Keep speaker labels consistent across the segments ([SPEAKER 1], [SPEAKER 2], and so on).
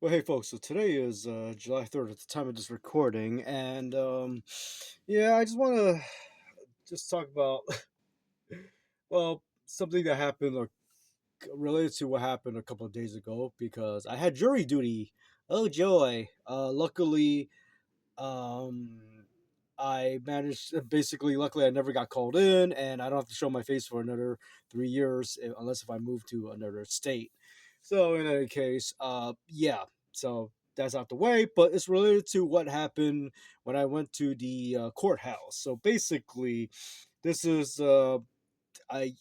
[SPEAKER 1] Well, hey folks, so today is July 3rd at the time of this recording, and yeah, I just want to just talk about, well, something that happened or related to what happened a couple of days ago because I had jury duty. Oh, joy. Luckily, um, I managed, basically, luckily, I never got called in, and I don't have to show my face for another 3 years unless if I move to another state. So, in any case, yeah, so that's out the way, but it's related to what happened when I went to the courthouse. So, basically, this is, I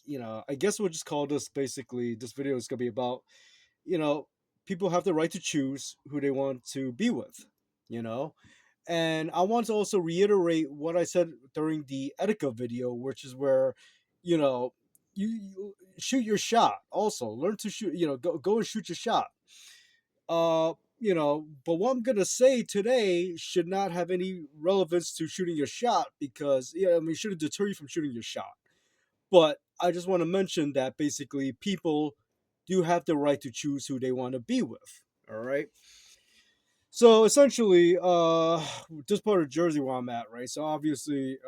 [SPEAKER 1] guess we'll just call this basically, this video is going to be about, you know, people have the right to choose who they want to be with, you know? And I want to also reiterate what I said during the Etika video, which is where, you know, you shoot your shot. Also, learn to shoot. Go and shoot your shot. But what I'm gonna say today should not have any relevance to shooting your shot because, yeah, I mean, it shouldn't deter you from shooting your shot. But I just want to mention that basically people do have the right to choose who they want to be with. All right. So essentially, this part of Jersey where I'm at, right? So obviously,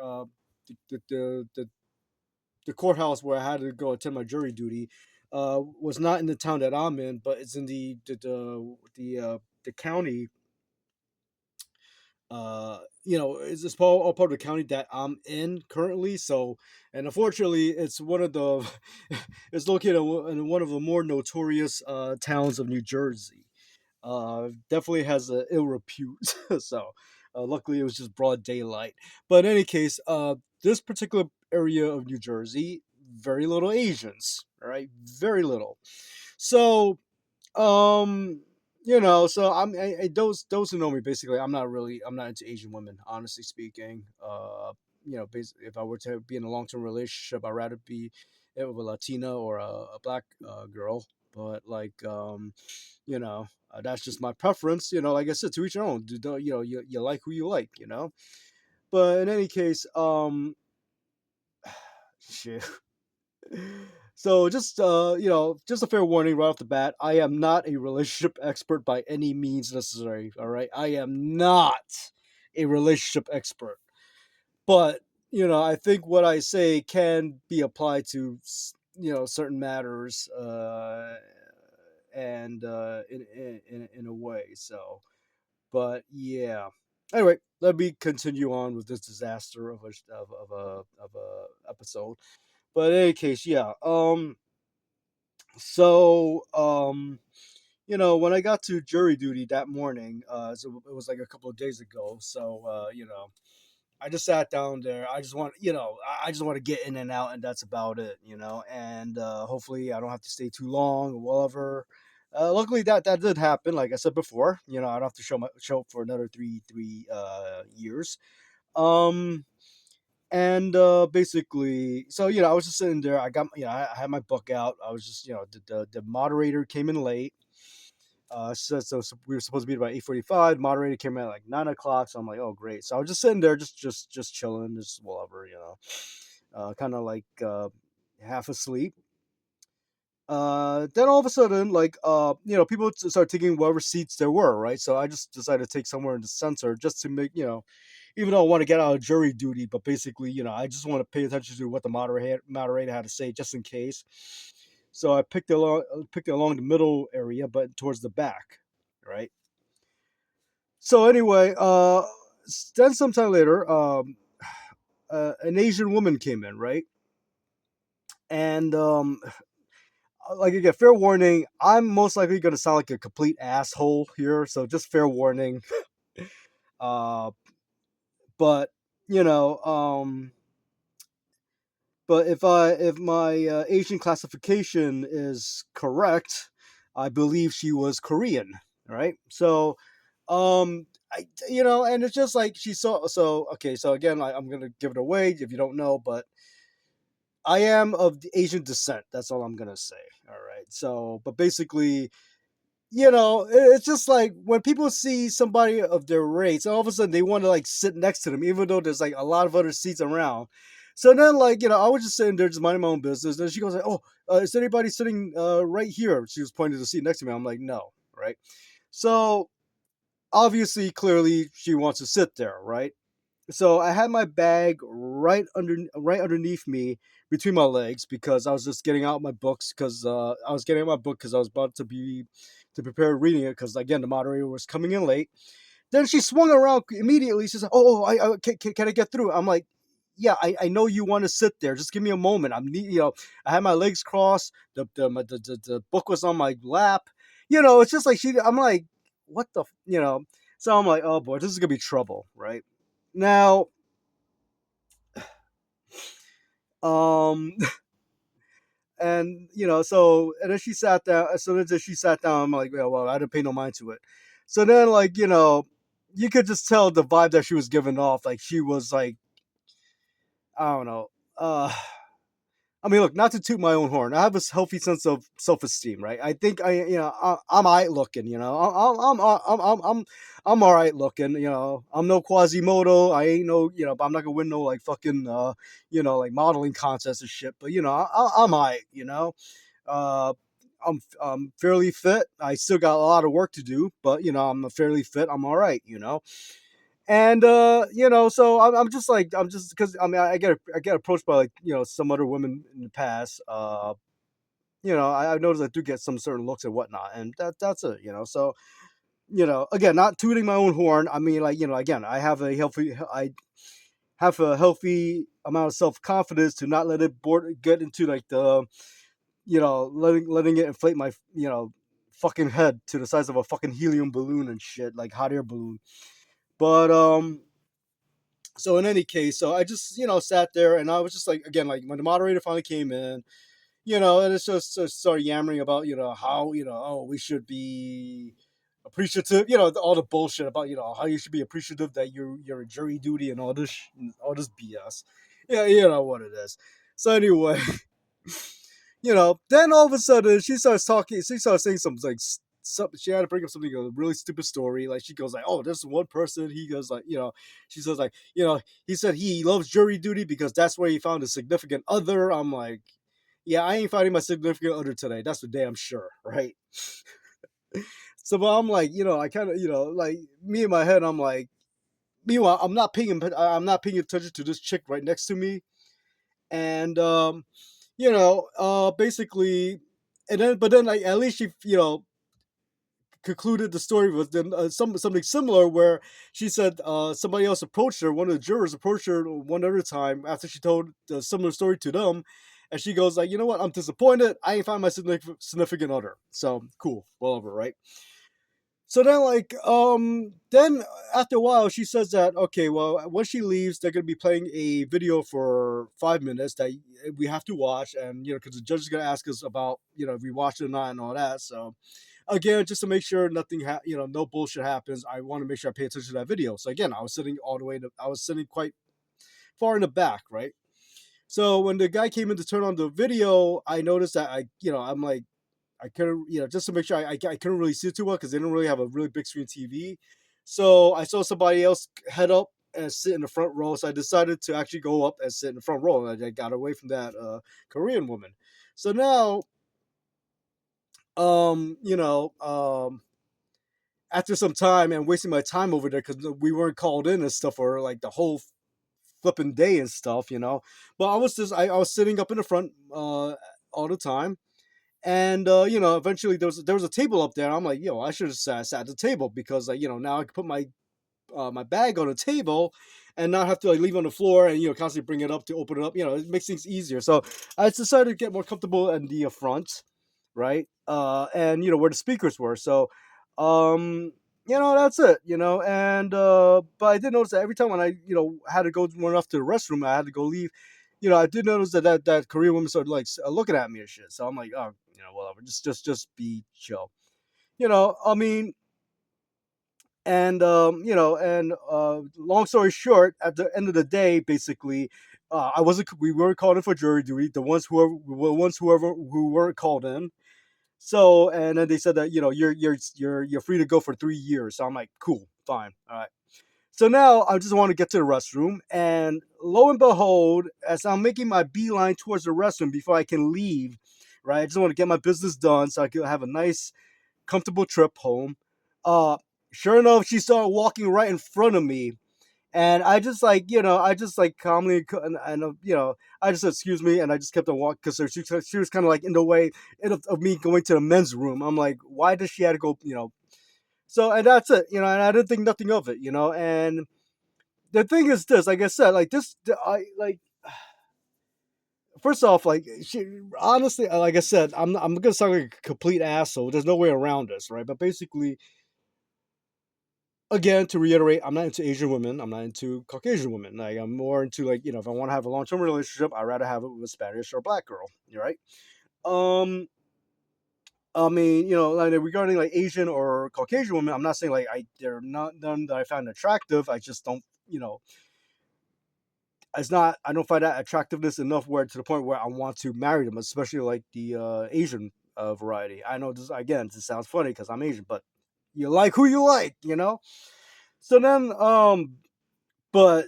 [SPEAKER 1] the courthouse where I had to go attend my jury duty, was not in the town that I'm in, but it's in the county. It's all part of the county that I'm in currently. So, and unfortunately, it's one of the, it's located in one of the more notorious towns of New Jersey. Definitely has an ill repute. So, luckily, it was just broad daylight. But in any case, this particular area of New Jersey, very little Asians. All right, very little. So, um, so those who know me, basically, I'm not into Asian women, honestly speaking. Basically, if I were to be in a long term relationship, I'd rather be with a Latina or a black girl. But like, that's just my preference. Like I said, to each their own. You like who you like. But in any case, shit. So just just a fair warning right off the bat. I am not a relationship expert by any means necessary. All right, I am not a relationship expert, but I think what I say can be applied to certain matters, and in a way. So, but yeah. Anyway, let me continue on with this disaster of a episode. But in any case, yeah. So, when I got to jury duty that morning, so it was like a couple of days ago. So, I just sat down there. I just want to get in and out, and that's about it. And hopefully, I don't have to stay too long or whatever. Luckily, that did happen. Like I said before, I don't have to show up for another three years. Um, and basically, so I was just sitting there. I had my book out. I was just the moderator came in late. So we were supposed to be about 8:45. Moderator came in at like 9 o'clock. So I'm like, oh great. So I was just sitting there, just chilling, just whatever, kind of like half asleep. Then all of a sudden, like people start taking whatever seats there were, right? So I just decided to take somewhere in the center just to make even though I want to get out of jury duty, but basically, I just want to pay attention to what the moderator had to say, just in case. So I picked it along the middle area, but towards the back, right? So anyway, then sometime later, an Asian woman came in, right? And like again, fair warning, I'm most likely going to sound like a complete asshole here, so just fair warning. Uh, but you know, but if my Asian classification is correct, I believe she was Korean. Right. So, and it's just like she saw. So okay. So again, I'm gonna give it away if you don't know, but I am of the Asian descent. That's all I'm gonna say. All right. So, but basically, it's just like when people see somebody of their race, all of a sudden they want to like sit next to them, even though there's like a lot of other seats around. So then, like, I was just sitting there, just minding my own business. And she goes like, "Oh, is anybody sitting right here?" She was pointing to the seat next to me. I'm like, "No," right? So obviously, clearly, she wants to sit there, right? So I had my bag right underneath me between my legs because I was just getting out my books because I was getting out my book because I was about to prepare reading it because again the moderator was coming in late. Then she swung around immediately. She said, "Oh, can I get through?" I'm like, "Yeah, I know you want to sit there. Just give me a moment. I had my legs crossed. The book was on my lap. It's just like she. I'm like, what the, So I'm like, oh boy, this is gonna be trouble, right? Now, um, and then she sat down. As soon as she sat down, I'm like, yeah, well, I didn't pay no mind to it. So then, like, you could just tell the vibe that she was giving off. Like, she was like, I don't know. Uh, I mean, look, not to toot my own horn. I have a healthy sense of self-esteem, right? I think I'm alright looking. I'm alright looking. I'm no Quasimodo. I ain't no, I'm not gonna win no like fucking, like modeling contests and shit. But I'm alright. Uh, I'm fairly fit. I still got a lot of work to do, but I'm fairly fit. I'm all right. And so I'm just like I'm just because I mean I get approached by like some other women in the past. I've noticed I do get some certain looks and whatnot, and that's it. So again, not tooting my own horn. I mean, like again, I have a healthy amount of self confidence to not let it get into like the letting it inflate my fucking head to the size of a fucking helium balloon and shit, like hot air balloon. But so in any case, so I just sat there and I was just like again like when the moderator finally came in, and it's just started yammering about how oh we should be appreciative, all the bullshit about how you should be appreciative that you're a jury duty and all this BS. Yeah, you know what it is. So anyway, then all of a sudden she starts talking. She starts saying something like she had to bring up something a really stupid story. Like she goes like, "Oh, there's one person." He goes like, she says like, he said he loves jury duty because that's where he found a significant other. I'm like, yeah, I ain't finding my significant other today. That's for damn sure, right? So, but I'm like, I kind of, like me in my head, I'm like, meanwhile, I'm not paying attention to this chick right next to me, and basically, but then like at least she, concluded the story was then something similar where she said somebody else approached her, one of the jurors approached her one other time after she told a similar story to them, and she goes like, you know what, I'm disappointed, I ain't find my significant other. So cool, well over, right? So then like then after a while she says that okay, well when she leaves they're going to be playing a video for 5 minutes that we have to watch, and because the judge is going to ask us about if we watched it or not and all that. So again, just to make sure nothing no bullshit happens, I want to make sure I pay attention to that video. So again, I was sitting quite far in the back, right? So when the guy came in to turn on the video, I noticed that I'm like I couldn't, just to make sure I couldn't really see it too well because they didn't really have a really big screen TV. So I saw somebody else head up and sit in the front row. So I decided to actually go up and sit in the front row, and I got away from that Korean woman. So now, um, you know, um, after some time and wasting my time over there because we weren't called in and stuff for like the whole flipping day and stuff. But I was sitting up in the front all the time, and eventually there was a table up there. I'm like, yo, I should have sat at the table because like now I can put my bag on the table and not have to like leave it on the floor and constantly bring it up to open it up. It makes things easier. So I decided to get more comfortable in the front, right? And where the speakers were. So that's it. And but I did notice that every time when I had to go run off to the restroom, I had to go leave. I did notice that Korean women started like looking at me and shit. So I'm like, oh, whatever, just be chill. I mean, and long story short, at the end of the day, basically, I wasn't. We weren't called in for jury duty. The ones who weren't called in. So and then they said that you're free to go for 3 years. So I'm like, cool, fine, all right. So now I just want to get to the restroom, and lo and behold, as I'm making my beeline towards the restroom before I can leave, right? I just want to get my business done so I can have a nice, comfortable trip home. Uh, sure enough, she started walking right in front of me, and I just like, I just like calmly and I just said, excuse me, and I just kept on walking because she was kind of like in the way of me going to the men's room. I'm like, why does she have to go? So and that's it, and I didn't think nothing of it, and the thing is this, like I said, like this, I like first off, like she honestly, like I said, I'm gonna sound like a complete asshole. There's no way around this, right? But basically, again, to reiterate, I'm not into Asian women. I'm not into Caucasian women. Like I'm more into like if I want to have a long term relationship, I'd rather have it with a Spanish or black girl. Right? Um, I mean, like regarding like Asian or Caucasian women, I'm not saying like they're not none that I find attractive. I just don't, it's not. I don't find that attractiveness enough where to the point where I want to marry them, especially like the Asian variety. I know this again. This sounds funny because I'm Asian, but you like who you like. So then, but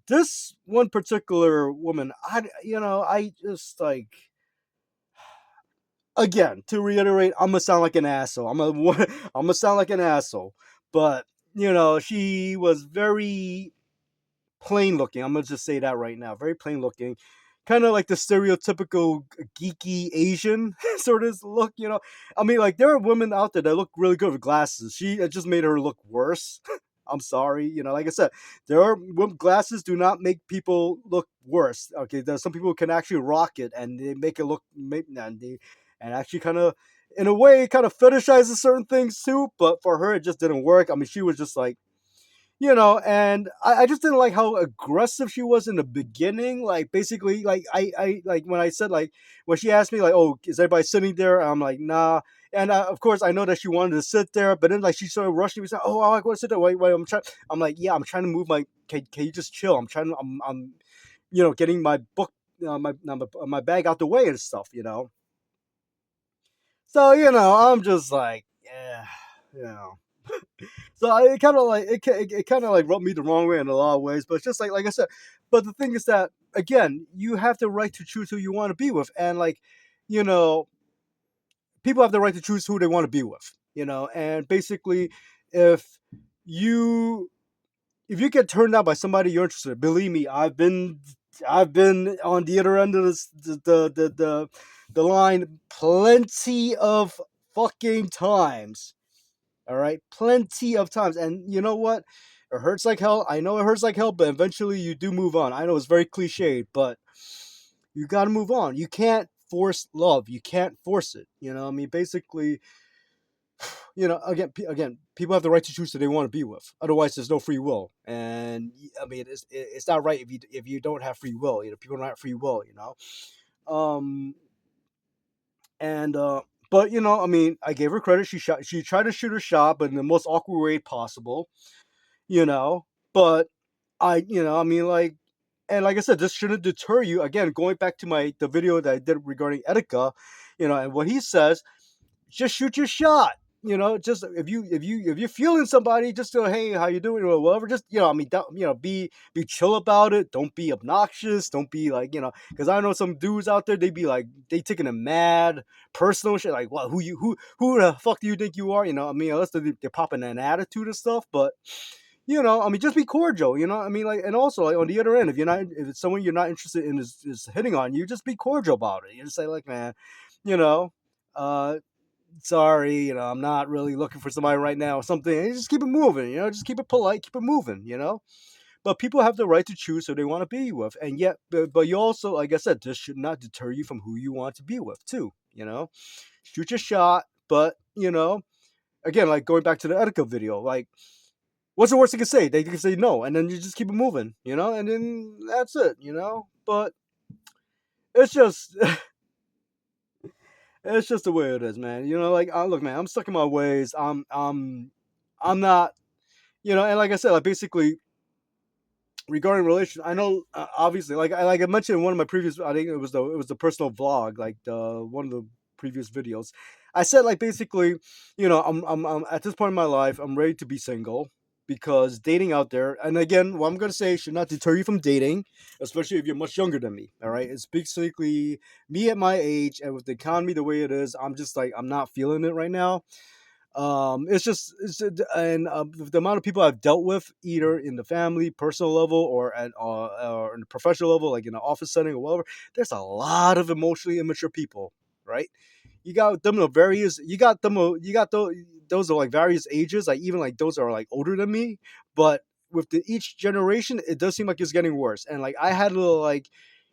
[SPEAKER 1] this one particular woman, I just like again to reiterate, I'm gonna sound like an asshole. I'm gonna sound like an asshole, but she was very plain looking. I'm gonna just say that right now. Very plain looking. Kind of like the stereotypical geeky Asian sort of look, I mean, like there are women out there that look really good with glasses. It just made her look worse. I'm sorry, like I said, glasses do not make people look worse. Okay, there's some people who can actually rock it and they make it look and actually kind of in a way kind of fetishizes certain things too. But for her, it just didn't work. I mean, she was just like and I just didn't like how aggressive she was in the beginning. Like basically, like I like when I said like when she asked me like, "Oh, is everybody sitting there?" I'm like, "Nah." And of course, I know that she wanted to sit there, but then like she started rushing me, saying, "Oh, I want to sit there. Wait, I'm trying." I'm like, "Yeah, I'm trying to move my. Can you just chill? I'm trying to. I'm getting my book, my bag out the way and stuff. So I'm just like, yeah, you know. So it kind of like it kind of like rubbed me the wrong way in a lot of ways. But it's just like I said. But the thing is that again, you have the right to choose who you want to be with, and like you know, people have the right to choose who they want to be with. And basically, if you if you get turned down by somebody you're interested in, believe me, I've been on the other end of this, the line plenty of fucking times. All right, plenty of times, and you know what? It hurts like hell. I know it hurts like hell, but eventually you do move on. I know it's very cliched, but you got to move on. You can't force love. You can't force it. I mean, basically, again, people have the right to choose who they want to be with. Otherwise, there's no free will, and I mean, it's not right if you don't have free will. People don't have free will. Um, and but I mean, I gave her credit. She tried to shoot her shot, but in the most awkward way possible. you know. But I mean, like, and like I said, this shouldn't deter you. Again, going back to the video that I did regarding Etika, and what he says, just shoot your shot. Just if you're feeling somebody, just go, hey, how you doing, or whatever. Just I mean, be chill about it. Don't be obnoxious. Don't be like because I know some dudes out there. They be like they taking a mad personal shit. Like, what? Who the fuck do you think you are? I mean, unless they're popping an attitude and stuff, but. I mean, just be cordial. I mean, like, and also like on the other end, if it's someone you're not interested in is hitting on you, just be cordial about it. You just say like, man, you know, uh, sorry, I'm not really looking for somebody right now or something. And just keep it moving, just keep it polite, keep it moving. But people have the right to choose who they want to be with, and yet, but you also, like I said, this should not deter you from who you want to be with too. Shoot your shot, but again, like going back to the Etika video, like what's the worst they can say? They can say no, and then you just keep it moving, and then that's it. But it's just, it's just the way it is, man. Like, look, man, I'm stuck in my ways. I'm not, and like I said, like basically regarding relations, I know obviously, like I mentioned in one of my previous, I think it was the personal vlog, like the one of the previous videos. I said like basically, I'm at this point in my life, I'm ready to be single because dating out there, and again, what I'm gonna say should not deter you from dating, especially if you're much younger than me. All right, it's basically me at my age, and with the economy the way it is, I'm just like I'm not feeling it right now. And the amount of people I've dealt with, either in the family, personal level, or in the professional level, like in an office setting or whatever, there's a lot of emotionally immature people, right? You got them of various, you got them, you got those are like various ages, like even like those are like older than me, but with each generation, it does seem like it's getting worse. And like I had a little like,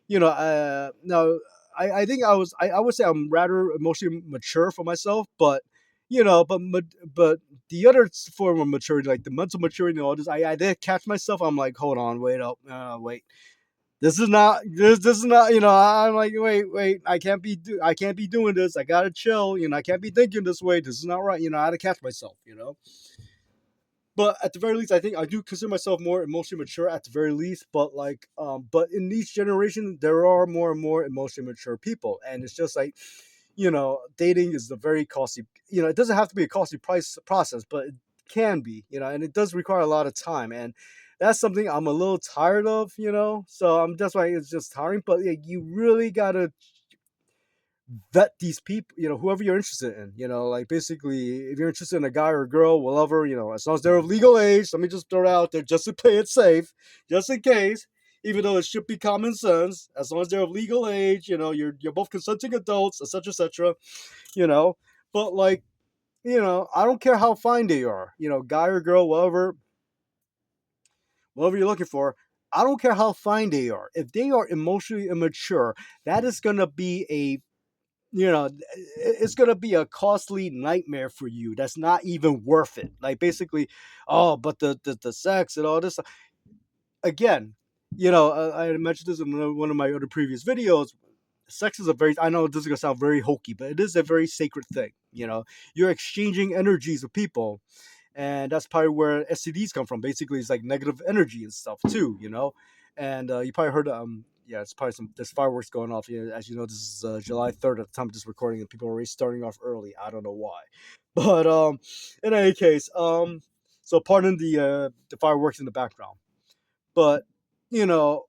[SPEAKER 1] no, I think I would say I'm rather emotionally mature for myself, but but the other form of maturity, like the mental maturity and all this, I did catch myself. I'm like, hold on, wait up, wait. This is not. I'm like, wait. I can't be doing this. I gotta chill. I can't be thinking this way. This is not right. I had to catch myself. But at the very least, I think I do consider myself more emotionally mature at the very least. But but in each generation, there are more and more emotionally mature people, and it's just like, dating is a very costly. It doesn't have to be a costly price process, but it can be. And it does require a lot of time, and that's something I'm a little tired of. So that's why it's just tiring. But yeah, you really gotta vet these people, whoever you're interested in, like basically if you're interested in a guy or a girl, whatever, as long as they're of legal age, let me just throw it out there just to play it safe, just in case, even though it should be common sense, as long as they're of legal age, you're both consenting adults, etc., etc., you know, but like, I don't care how fine they are, guy or girl, whatever you're looking for. I don't care how fine they are. If they are emotionally immature, that is going to be it's going to be a costly nightmare for you that's not even worth it. Like basically, oh, but the sex and all this again, I mentioned this in one of my other previous videos. Sex is a very, I know this is going to sound very hokey, but it is a very sacred thing. You're exchanging energies with people, and that's probably where STDs come from. Basically, it's like negative energy and stuff too, And you probably heard, yeah, it's probably there's fireworks going off. As you know, this is July 3rd at the time of this recording, and people are already starting off early. I don't know why, but in any case, so pardon the fireworks in the background, but you know,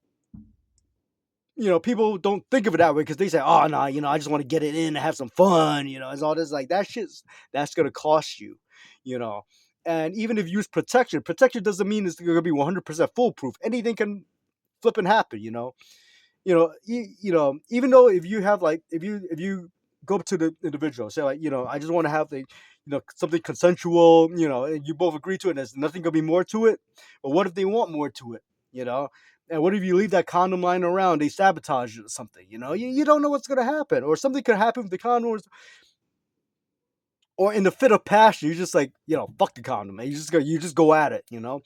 [SPEAKER 1] people don't think of it that way because they say, "Oh no, I just want to get it in and have some fun." It's all this like that shit's that's gonna cost you, you know. And even if you use protection doesn't mean it's gonna be 100% foolproof. Anything can flip and happen, even though if you have like if you go up to the individual, say like, I just want to have the something consensual, and you both agree to it, and there's nothing gonna be more to it. But what if they want more to it, you know? And what if you leave that condom lying around? They sabotage it or something, You don't know what's gonna happen, or something could happen with the condom, or in the fit of passion, you just like, fuck the condom, man. You just go at it, You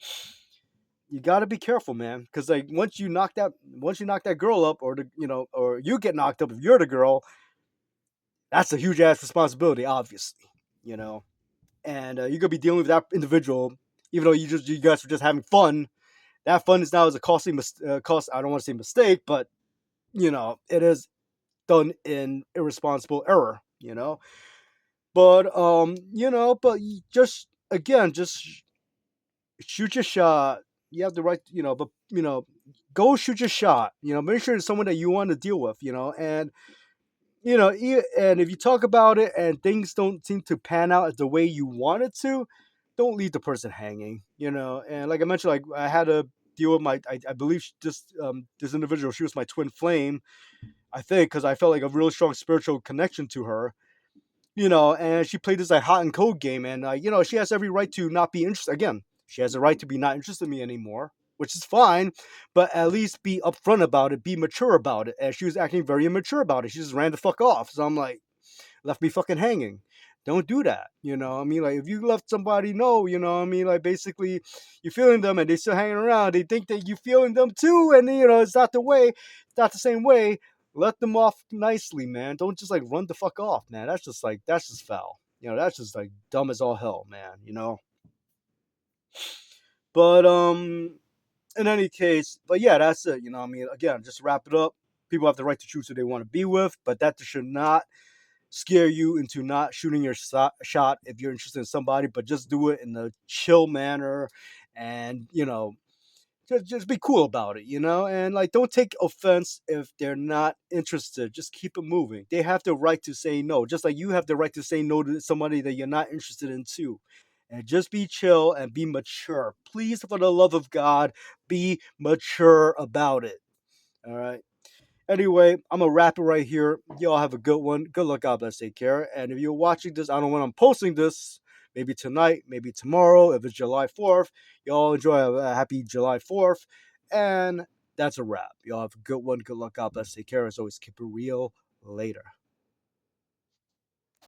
[SPEAKER 1] got to be careful, man, because like once you knock that girl up, or or you get knocked up if you're the girl, that's a huge ass responsibility, obviously, you know. And you're gonna be dealing with that individual, even though you guys were just having fun. That fun is now as a costly cost. I don't want to say mistake, but it is done in irresponsible error, But just again, just shoot your shot. You have the right, but go shoot your shot. Make sure it's someone that you want to deal with. And and if you talk about it and things don't seem to pan out the way you want it to, don't leave the person hanging. And like I mentioned, like I had to deal with I believe this individual. She was my twin flame, I think, because I felt like a really strong spiritual connection to her. And she played this like hot and cold game, and she has every right to not be interested. Again, she has a right to be not interested in me anymore, which is fine, but at least be upfront about it, be mature about it. And she was acting very immature about it. She just ran the fuck off. So I'm like, left me fucking hanging. Don't do that. I mean, like if you left somebody know, I mean, like basically you're feeling them and they still hanging around. They think that you feeling them too, and it's not the way, it's not the same way. Let them off nicely, man. Don't just like run the fuck off, man. That's just foul. That's just like dumb as all hell, man. But in any case, but yeah, that's it. I mean, again, just to wrap it up. People have the right to choose who they want to be with, but that should not scare you into not shooting your shot if you're interested in somebody, but just do it in a chill manner, and just be cool about it, and like don't take offense if they're not interested. Just keep it moving. They have the right to say no, just like you have the right to say no to somebody that you're not interested in too. And just be chill and be mature. Please, for the love of God, be mature about it. All right. Anyway, I'm gonna wrap it right here. Y'all have a good one. Good luck. God bless. Take care. And if you're watching this, I don't know when I'm posting this. Maybe tonight, maybe tomorrow. If it's July 4th, y'all enjoy a happy July 4th. And that's a wrap. Y'all have a good one. Good luck. God bless. Take care. As always, keep it real. Later.